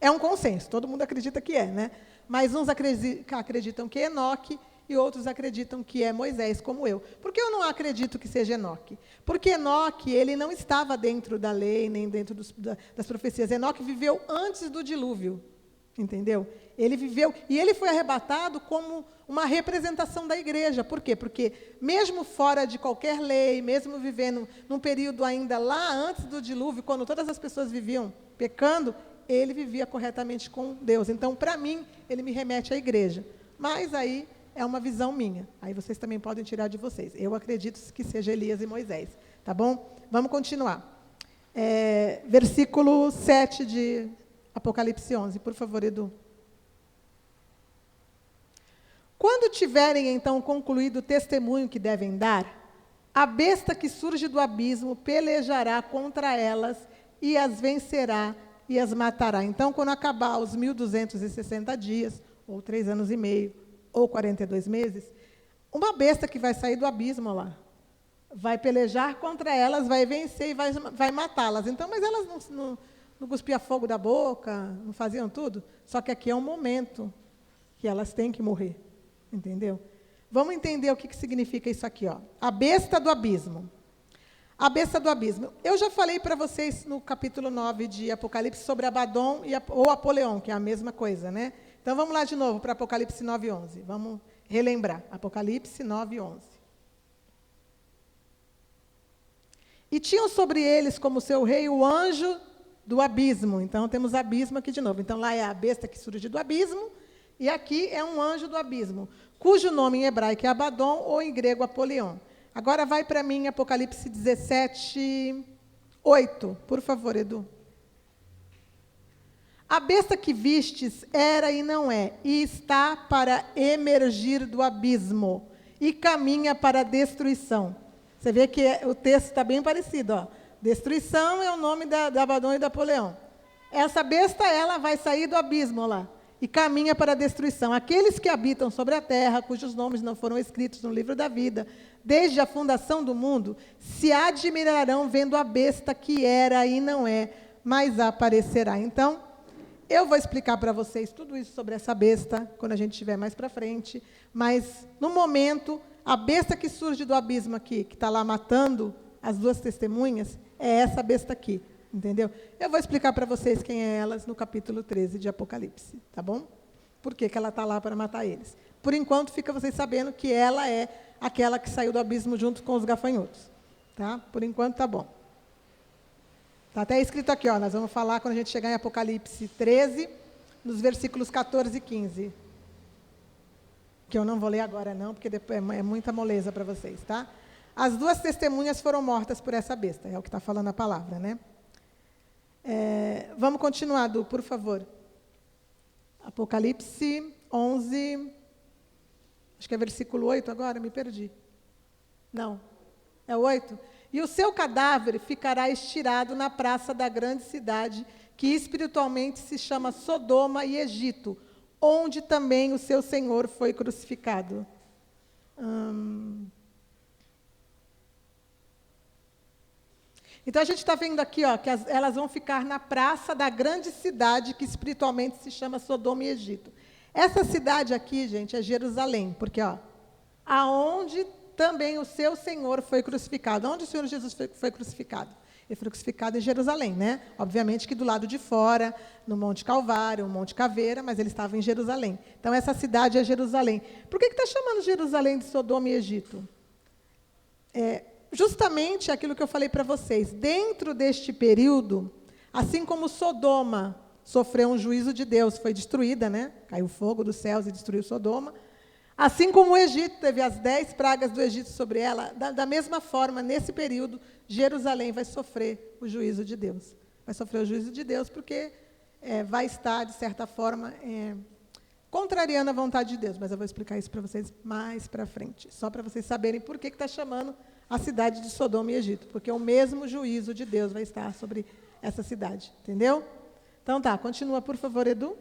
é um consenso, todo mundo acredita que é, né? Mas uns acreditam que é Enoque e outros acreditam que é Moisés, como eu. Por que eu não acredito que seja Enoque? Porque Enoque, ele não estava dentro da lei, nem dentro das profecias. Enoque viveu antes do dilúvio, entendeu? Ele viveu, e ele foi arrebatado como uma representação da igreja. Por quê? Porque mesmo fora de qualquer lei, mesmo vivendo num período ainda lá antes do dilúvio, quando todas as pessoas viviam pecando, ele vivia corretamente com Deus. Então, para mim, ele me remete à igreja. Mas aí é uma visão minha. Aí vocês também podem tirar de vocês. Eu acredito que seja Elias e Moisés. Tá bom? Vamos continuar. Versículo 7 de Apocalipse 11. Por favor, Edu. Quando tiverem, então, concluído o testemunho que devem dar, a besta que surge do abismo pelejará contra elas e as vencerá e as matará. Então, quando acabar os 1.260 dias, ou 3 anos e meio, ou 42 meses, uma besta que vai sair do abismo lá, vai pelejar contra elas, vai vencer e vai matá-las. Então, mas elas não cuspiam fogo da boca, não faziam tudo? Só que aqui é um momento que elas têm que morrer. Entendeu? Vamos entender o que significa isso aqui, ó. A besta do abismo. A besta do abismo. Eu já falei para vocês no capítulo 9 de Apocalipse sobre Abaddon ou Apoleon, que é a mesma coisa, né? Então vamos lá de novo para Apocalipse 9:11. Vamos relembrar. Apocalipse 9:11. E tinham sobre eles como seu rei o anjo do abismo. Então temos abismo aqui de novo. Então lá é a besta que surge do abismo. E aqui é um anjo do abismo, cujo nome em hebraico é Abaddon ou em grego Apolion. Agora vai para mim Apocalipse 17:8. Por favor, Edu. A besta que vistes era e não é, e está para emergir do abismo, e caminha para a destruição. Você vê que o texto está bem parecido, ó. Destruição é o nome da Abaddon e da Apolion. Essa besta, ela vai sair do abismo lá. E caminha para a destruição. Aqueles que habitam sobre a terra, cujos nomes não foram escritos no livro da vida, desde a fundação do mundo, se admirarão vendo a besta que era e não é, mas aparecerá. Então, eu vou explicar para vocês tudo isso sobre essa besta, quando a gente estiver mais para frente, mas, no momento, a besta que surge do abismo aqui, que está lá matando as duas testemunhas, é essa besta aqui. Entendeu? Eu vou explicar para vocês quem é elas no capítulo 13 de Apocalipse, tá bom? Por que ela está lá para matar eles. Por enquanto, fica vocês sabendo que ela é aquela que saiu do abismo junto com os gafanhotos. Tá? Por enquanto, tá bom. Está até escrito aqui, ó, nós vamos falar quando a gente chegar em Apocalipse 13, nos versículos 14 e 15. Que eu não vou ler agora, não, porque depois é muita moleza para vocês, tá? As duas testemunhas foram mortas por essa besta, é o que está falando a palavra, né? Vamos continuar, Du, por favor. Apocalipse 11, acho que é versículo 8 agora, me perdi. Não, é o 8. E o seu cadáver ficará estirado na praça da grande cidade, que espiritualmente se chama Sodoma e Egito, onde também o seu Senhor foi crucificado. Então, a gente está vendo aqui, ó, que elas vão ficar na praça da grande cidade, que espiritualmente se chama Sodoma e Egito. Essa cidade aqui, gente, é Jerusalém, porque, ó, aonde também o seu Senhor foi crucificado. Onde o Senhor Jesus foi crucificado? Ele foi crucificado em Jerusalém, né? Obviamente que do lado de fora, no Monte Calvário, no Monte Caveira, mas ele estava em Jerusalém. Então, essa cidade é Jerusalém. Por que está chamando Jerusalém de Sodoma e Egito? Justamente aquilo que eu falei para vocês. Dentro deste período, assim como Sodoma sofreu um juízo de Deus, foi destruída, né? Caiu fogo dos céus e destruiu Sodoma. Assim como o Egito teve as 10 pragas do Egito sobre ela, da mesma forma, nesse período, Jerusalém vai sofrer o juízo de Deus. Vai sofrer o juízo de Deus porque vai estar, de certa forma, contrariando a vontade de Deus. Mas eu vou explicar isso para vocês mais para frente, só para vocês saberem por que está chamando a cidade de Sodoma e Egito, porque o mesmo juízo de Deus vai estar sobre essa cidade, entendeu? Então tá, continua, por favor, Edu.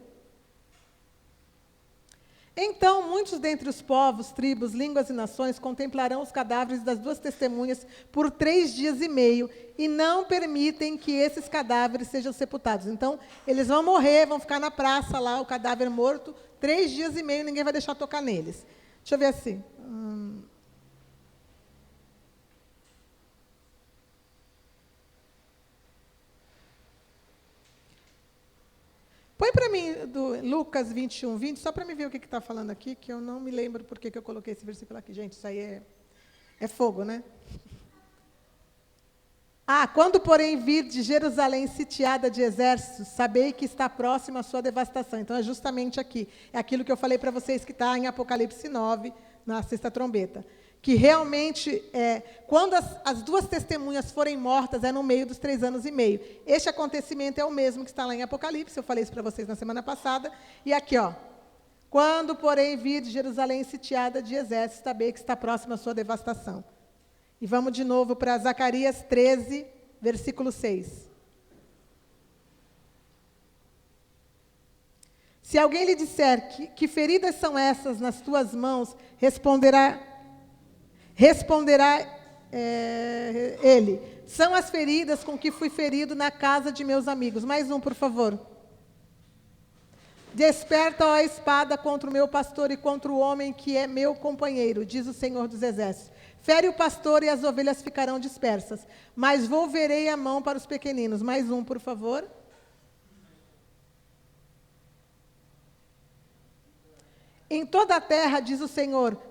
Então, muitos dentre os povos, tribos, línguas e nações contemplarão os cadáveres das duas testemunhas por 3 dias e meio, e não permitem que esses cadáveres sejam sepultados. Então, eles vão morrer, vão ficar na praça lá, o cadáver morto, 3 dias e meio, ninguém vai deixar tocar neles. Deixa eu ver assim. Põe para mim do Lucas 21, 20, só para me ver o que está falando aqui, que eu não me lembro por que eu coloquei esse versículo aqui. Gente, isso aí é fogo, né? Quando, porém, vir de Jerusalém sitiada de exércitos, sabei que está próxima a sua devastação. Então, é justamente aqui. É aquilo que eu falei para vocês que está em Apocalipse 9, na sexta trombeta. Que realmente, quando as duas testemunhas forem mortas, é no meio dos 3 anos e meio. Este acontecimento é o mesmo que está lá em Apocalipse, eu falei isso para vocês na semana passada. E aqui, ó. Quando, porém, vir de Jerusalém sitiada de exércitos, sabei que está próxima a sua devastação. E vamos de novo para Zacarias 13, versículo 6. Se alguém lhe disser que feridas são essas nas tuas mãos, responderá ele, são as feridas com que fui ferido na casa de meus amigos. Mais um, por favor. Desperta, ó espada, contra o meu pastor e contra o homem que é meu companheiro, diz o Senhor dos Exércitos. Fere o pastor e as ovelhas ficarão dispersas, mas volverei a mão para os pequeninos. Mais um, por favor. Em toda a terra, diz o Senhor,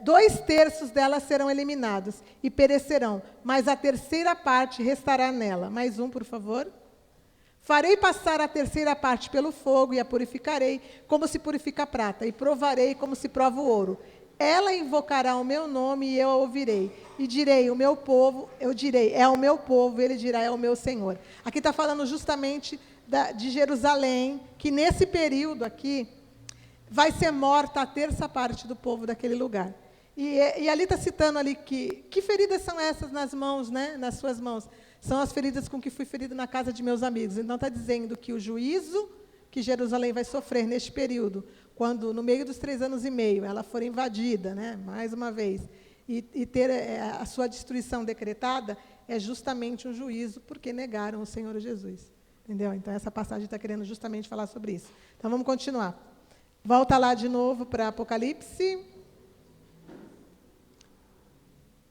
2/3 delas serão eliminados e perecerão, mas a 3ª parte restará nela. Mais um, por favor. Farei passar a 3ª parte pelo fogo e a purificarei, como se purifica a prata, e provarei como se prova o ouro. Ela invocará o meu nome e eu a ouvirei. E direi, o meu povo, eu direi, é o meu povo, ele dirá, é o meu Senhor. Aqui está falando justamente de Jerusalém, que nesse período aqui, vai ser morta a 1/3 parte do povo daquele lugar. E ali está citando ali que feridas são essas nas mãos, né? Nas suas mãos? São as feridas com que fui ferido na casa de meus amigos. Então está dizendo que o juízo que Jerusalém vai sofrer neste período, quando no meio dos 3 anos e meio ela for invadida, né, mais uma vez, e ter a sua destruição decretada, é justamente um juízo porque negaram o Senhor Jesus. Entendeu? Então essa passagem está querendo justamente falar sobre isso. Então vamos continuar. Volta lá de novo para Apocalipse.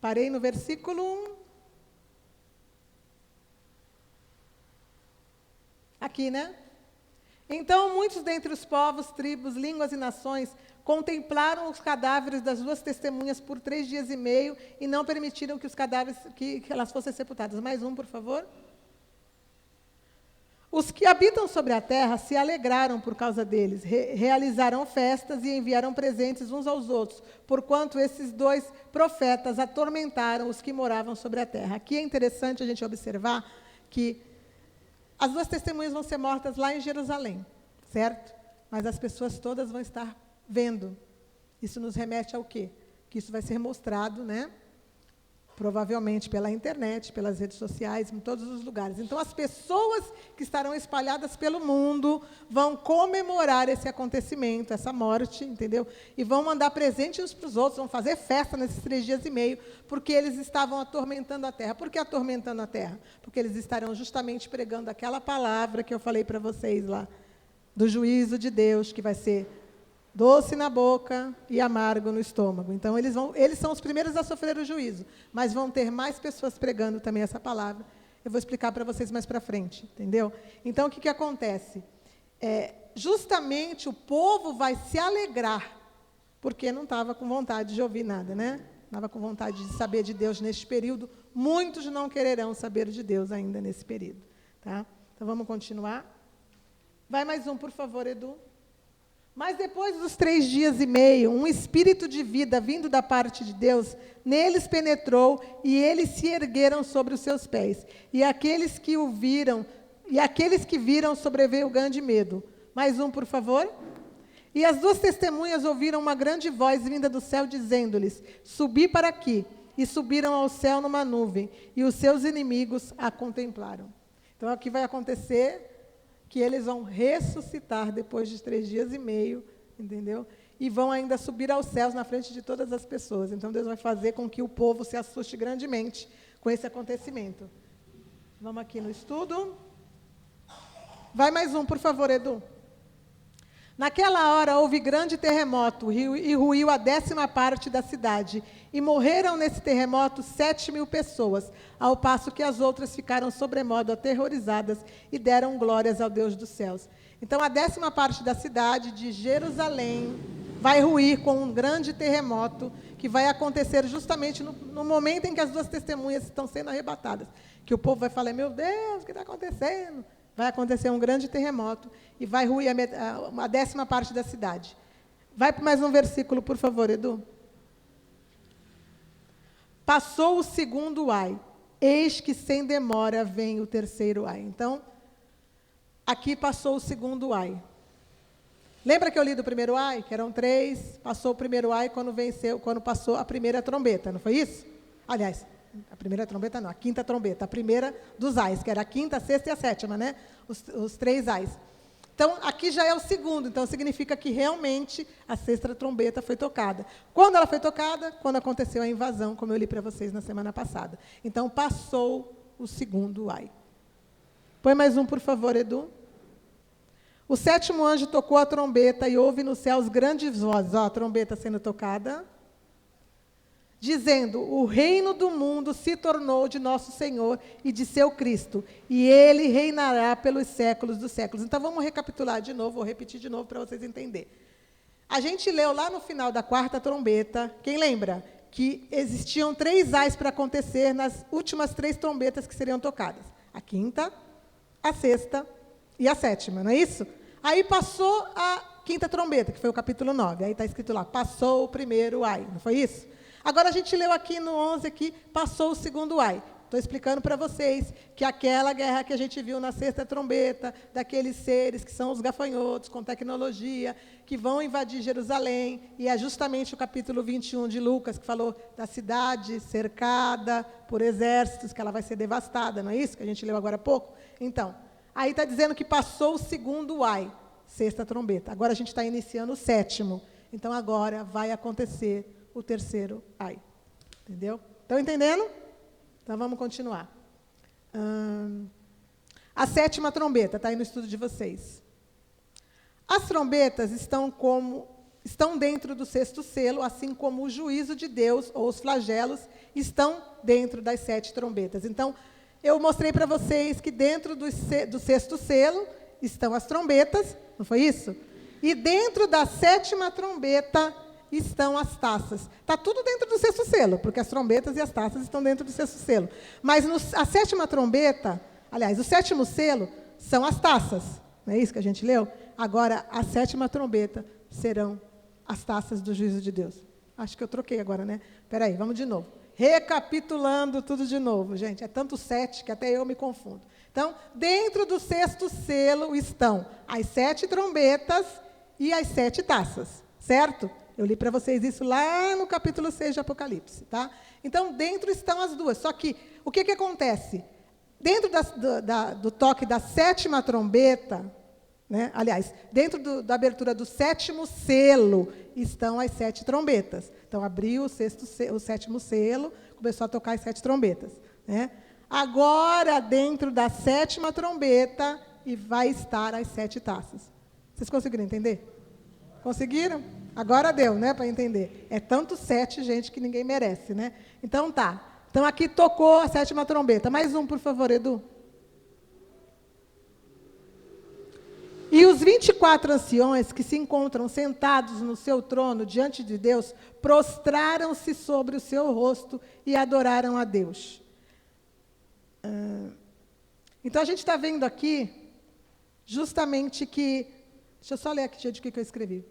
Parei no versículo 1. Aqui, né? Então, muitos dentre os povos, tribos, línguas e nações contemplaram os cadáveres das duas testemunhas por 3 dias e meio e não permitiram que os cadáveres, que elas fossem sepultadas. Mais um, por favor. Os que habitam sobre a terra se alegraram por causa deles, realizaram festas e enviaram presentes uns aos outros, porquanto esses 2 profetas atormentaram os que moravam sobre a terra. Aqui é interessante a gente observar que as 2 testemunhas vão ser mortas lá em Jerusalém, certo? Mas as pessoas todas vão estar vendo. Isso nos remete ao quê? Que isso vai ser mostrado, né? Provavelmente pela internet, pelas redes sociais, em todos os lugares. Então, as pessoas que estarão espalhadas pelo mundo vão comemorar esse acontecimento, essa morte, entendeu? E vão mandar presente uns para os outros, vão fazer festa nesses 3 dias e meio, porque eles estavam atormentando a terra. Por que atormentando a terra? Porque eles estarão justamente pregando aquela palavra que eu falei para vocês lá, do juízo de Deus, que vai ser doce na boca e amargo no estômago. Então, eles são os primeiros a sofrer o juízo, mas vão ter mais pessoas pregando também essa palavra. Eu vou explicar para vocês mais para frente, entendeu? Então, o que acontece? Justamente o povo vai se alegrar, porque não estava com vontade de ouvir nada, né? Não estava com vontade de saber de Deus neste período. Muitos não quererão saber de Deus ainda nesse período. Tá? Então, vamos continuar. Vai mais um, por favor, Edu. Mas depois dos 3 dias e meio, um espírito de vida vindo da parte de Deus, neles penetrou, e eles se ergueram sobre os seus pés. E aqueles que viram sobreveio grande medo. Mais um, por favor. E as 2 testemunhas ouviram uma grande voz vinda do céu, dizendo-lhes, subi para aqui. E subiram ao céu numa nuvem, e os seus inimigos a contemplaram. Então, o que vai acontecer? Que eles vão ressuscitar depois de 3 dias e meio, entendeu? E vão ainda subir aos céus na frente de todas as pessoas. Então, Deus vai fazer com que o povo se assuste grandemente com esse acontecimento. Vamos aqui no estudo. Vai mais um, por favor, Edu. Naquela hora houve grande terremoto e ruiu a 10ª parte da cidade. E morreram nesse terremoto 7.000 pessoas, ao passo que as outras ficaram sobremodo aterrorizadas e deram glórias ao Deus dos céus. Então, a 10ª parte da cidade de Jerusalém vai ruir com um grande terremoto que vai acontecer justamente no momento em que as 2 testemunhas estão sendo arrebatadas. Que o povo vai falar, meu Deus, o que está acontecendo? Vai acontecer um grande terremoto e vai ruir a 10ª parte da cidade. Vai para mais um versículo, por favor, Edu. Passou o 2º ai, eis que sem demora vem o 3º ai. Então, aqui passou o 2º ai. Lembra que eu li do 1º ai, que eram 3, passou o 1º ai quando passou a primeira trombeta, não foi isso? Aliás, a primeira trombeta não, a 5ª trombeta, a primeira dos ais, que era a 5ª, a 6ª e a 7ª, né? Os 3 ais. Então, aqui já é o 2º, então significa que realmente a 6ª trombeta foi tocada. Quando ela foi tocada? Quando aconteceu a invasão, como eu li para vocês na semana passada. Então, passou o 2º ai. Põe mais um, por favor, Edu. O 7º anjo tocou a trombeta e houve nos céus grandes vozes, ó, a trombeta sendo tocada, dizendo, o reino do mundo se tornou de nosso Senhor e de seu Cristo, e ele reinará pelos séculos dos séculos. Então, vamos recapitular de novo, vou repetir de novo para vocês entenderem. A gente leu lá no final da 4ª trombeta, quem lembra? Que existiam 3 ais para acontecer nas últimas 3 trombetas que seriam tocadas. A 5ª, a 6ª e a 7ª, não é isso? Aí passou a 5ª trombeta, que foi o capítulo 9. Aí está escrito lá, passou o 1º ai, não foi isso? Agora, a gente leu aqui no 11, aqui, passou o 2º ai. Estou explicando para vocês que aquela guerra que a gente viu na 6ª trombeta, daqueles seres que são os gafanhotos, com tecnologia, que vão invadir Jerusalém, e é justamente o capítulo 21 de Lucas, que falou da cidade cercada por exércitos, que ela vai ser devastada, não é isso que a gente leu agora há pouco? Então, aí está dizendo que passou o 2º ai, 6ª trombeta. Agora a gente está iniciando o 7º. Então, agora vai acontecer o 3º ai. Entendeu? Estão entendendo? Então, vamos continuar. A 7ª trombeta, está aí no estudo de vocês. As trombetas estão dentro do 6º selo, assim como o juízo de Deus, ou os flagelos, estão dentro das 7 trombetas. Então, eu mostrei para vocês que dentro do 6º selo estão as trombetas, não foi isso? E dentro da 7ª trombeta estão as taças. Está tudo dentro do 6º selo, porque as trombetas e as taças estão dentro do 6º selo. Mas a 7ª trombeta, aliás, o 7º selo são as taças. Não é isso que a gente leu? Agora, a 7ª trombeta serão as taças do juízo de Deus. Acho que eu troquei agora, né? Espera aí, vamos de novo. Recapitulando tudo de novo, gente. É tanto 7 que até eu me confundo. Então, dentro do 6º selo estão as 7 trombetas e as 7 taças, certo? Eu li para vocês isso lá no capítulo 6 de Apocalipse, tá? Então, dentro estão as duas. Só que, o que acontece? Dentro do toque da 7ª trombeta, né? Aliás, dentro da abertura do 7º selo, estão as 7 trombetas. Então, abriu o 7º selo, começou a tocar as 7 trombetas, né? Agora, dentro da 7ª trombeta, e vai estar as 7 taças. Vocês conseguiram entender? Conseguiram? Agora deu, né, para entender. É tanto 7, gente, que ninguém merece, né? Então, tá. Então, aqui tocou a 7ª trombeta. Mais um, por favor, Edu. E os 24 anciões que se encontram sentados no seu trono diante de Deus, prostraram-se sobre o seu rosto e adoraram a Deus. Então, a gente está vendo aqui, justamente que... Deixa eu só ler aqui, gente, o que eu escrevi.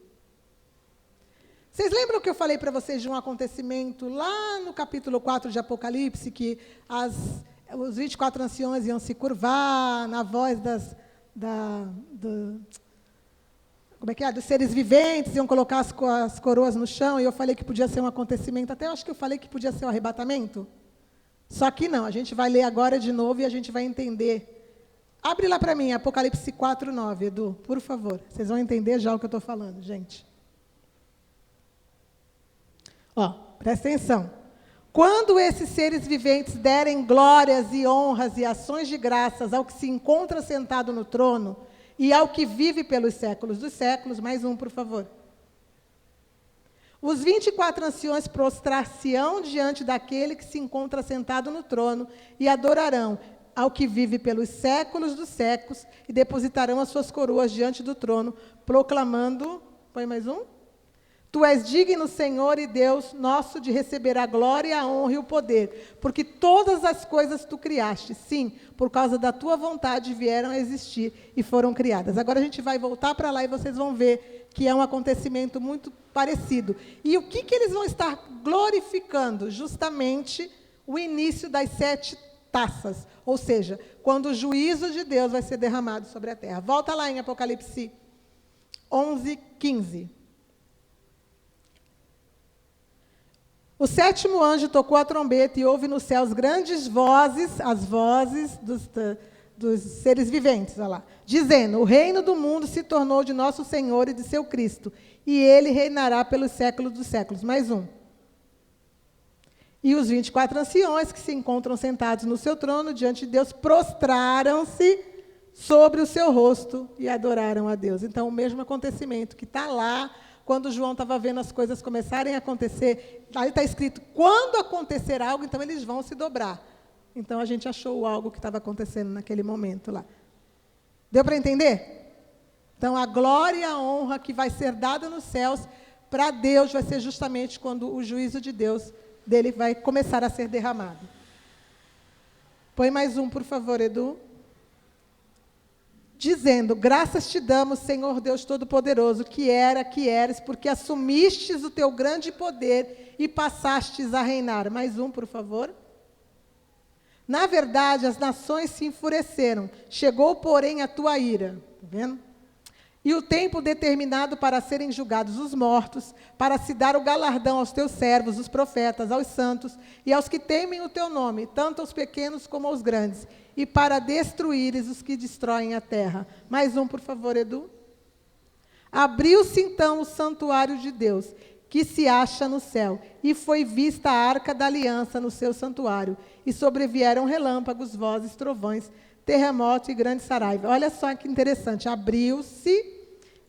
Vocês lembram que eu falei para vocês de um acontecimento lá no capítulo 4 de Apocalipse, que os 24 anciões iam se curvar na voz dos seres viventes, iam colocar as coroas no chão, e eu falei que podia ser um acontecimento, até eu acho que eu falei que podia ser um arrebatamento. Só que não, a gente vai ler agora de novo e a gente vai entender. Abre lá para mim, Apocalipse 4:9, Edu, por favor. Vocês vão entender já o que eu estou falando, gente. Ó, presta atenção. Quando esses seres viventes derem glórias e honras e ações de graças ao que se encontra sentado no trono e ao que vive pelos séculos dos séculos, mais um, por favor. Os 24 anciões prostrar-se-ão diante daquele que se encontra sentado no trono e adorarão ao que vive pelos séculos dos séculos e depositarão as suas coroas diante do trono, proclamando, põe mais um, Tu és digno, Senhor e Deus nosso, de receber a glória, a honra e o poder, porque todas as coisas tu criaste, sim, por causa da tua vontade vieram a existir e foram criadas. Agora a gente vai voltar para lá e vocês vão ver que é um acontecimento muito parecido. E o que eles vão estar glorificando? Justamente o início das 7 taças, ou seja, quando o juízo de Deus vai ser derramado sobre a terra. Volta lá em Apocalipse 11, 15. O 7º anjo tocou a trombeta e houve nos céus grandes vozes, as vozes dos seres viventes, olha lá, dizendo, o reino do mundo se tornou de nosso Senhor e de seu Cristo, e ele reinará pelos séculos dos séculos. Mais um. E os 24 anciões que se encontram sentados no seu trono diante de Deus prostraram-se sobre o seu rosto e adoraram a Deus. Então, o mesmo acontecimento que está lá, quando João estava vendo as coisas começarem a acontecer, ali está escrito, quando acontecer algo, então eles vão se dobrar. Então, a gente achou algo que estava acontecendo naquele momento lá. Deu para entender? Então, a glória e a honra que vai ser dada nos céus para Deus vai ser justamente quando o juízo de Deus dele vai começar a ser derramado. Põe mais um, por favor, Edu. Dizendo, graças te damos, Senhor Deus Todo-Poderoso, que era, que eres, porque assumistes o teu grande poder e passastes a reinar. Mais um, por favor. Na verdade, as nações se enfureceram. Chegou, porém, a tua ira. Está vendo? E o tempo determinado para serem julgados os mortos, para se dar o galardão aos teus servos, os profetas, aos santos e aos que temem o teu nome, tanto aos pequenos como aos grandes, e para destruíres os que destroem a terra. Mais um, por favor, Edu. Abriu-se então o santuário de Deus, que se acha no céu, e foi vista a arca da aliança no seu santuário, e sobrevieram relâmpagos, vozes, trovões, terremoto e grande saraiva. Olha só que interessante, abriu-se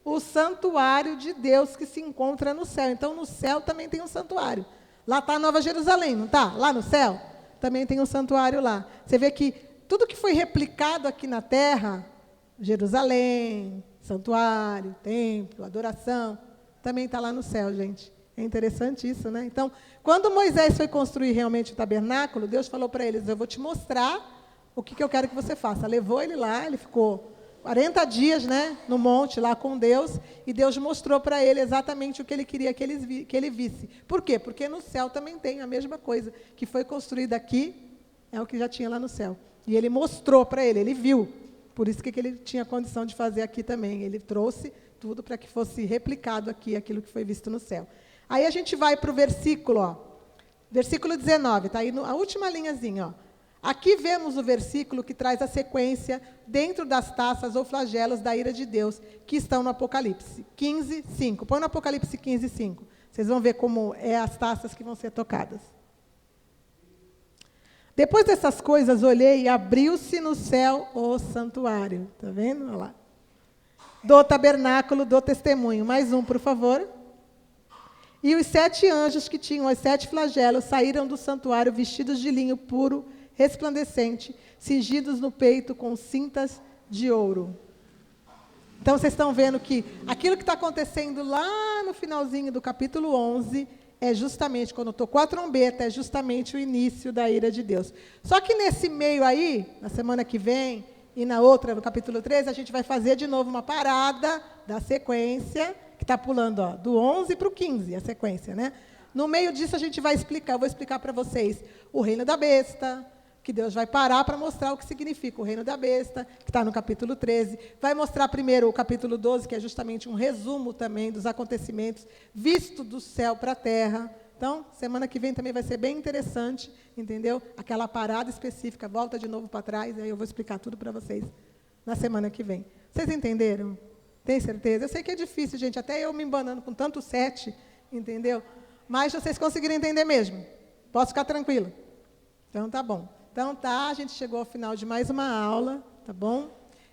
o santuário de Deus que se encontra no céu. Então, no céu também tem um santuário. Lá está a Nova Jerusalém, não está? Lá no céu também tem um santuário lá. Você vê que tudo que foi replicado aqui na terra, Jerusalém, santuário, templo, adoração, também está lá no céu, gente. É interessante isso, né? Então, quando Moisés foi construir realmente o tabernáculo, Deus falou para eles, eu vou te mostrar o que eu quero que você faça. Levou ele lá, ele ficou 40 dias, né, no monte, lá com Deus, e Deus mostrou para ele exatamente o que ele queria que ele visse. Por quê? Porque no céu também tem a mesma coisa. Que foi construída aqui, é o que já tinha lá no céu. E ele mostrou para ele viu. Por isso que ele tinha condição de fazer aqui também. Ele trouxe tudo para que fosse replicado aqui, aquilo que foi visto no céu. Aí a gente vai para o versículo, ó, versículo 19, está aí a última linhazinha, ó. Aqui vemos o versículo que traz a sequência dentro das taças ou flagelos da ira de Deus, que estão no Apocalipse 15, 5. Põe no Apocalipse 15, 5. Vocês vão ver como é as taças que vão ser tocadas. Depois dessas coisas, olhei e abriu-se no céu o santuário. Está vendo? Olha lá. Do tabernáculo do testemunho. Mais um, por favor. E os 7 anjos que tinham os 7 flagelos saíram do santuário vestidos de linho puro, resplandecente, cingidos no peito com cintas de ouro. Então, vocês estão vendo que aquilo que está acontecendo lá no finalzinho do capítulo 11 é justamente, quando tocou a trombeta, é justamente o início da ira de Deus. Só que nesse meio aí, na semana que vem, e na outra, no capítulo 13, a gente vai fazer de novo uma parada da sequência, que está pulando ó, do 11 para o 15, a sequência, né? No meio disso, a gente vai explicar, eu vou explicar para vocês o reino da besta, que Deus vai parar para mostrar o que significa o reino da besta, que está no capítulo 13. Vai mostrar primeiro o capítulo 12, que é justamente um resumo também dos acontecimentos visto do céu para a terra. Então, semana que vem também vai ser bem interessante, entendeu? Aquela parada específica, volta de novo para trás, aí eu vou explicar tudo para vocês na semana que vem. Vocês entenderam? Tem certeza? Eu sei que é difícil, gente, até eu me embanando com tanto 7, entendeu? Mas vocês conseguiram entender mesmo? Posso ficar tranquila? Então, tá bom. Então, tá, a gente chegou ao final de mais uma aula, tá bom?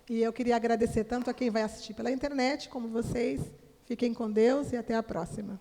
E eu queria agradecer tanto a quem vai assistir pela internet, como vocês. Fiquem com Deus e até a próxima.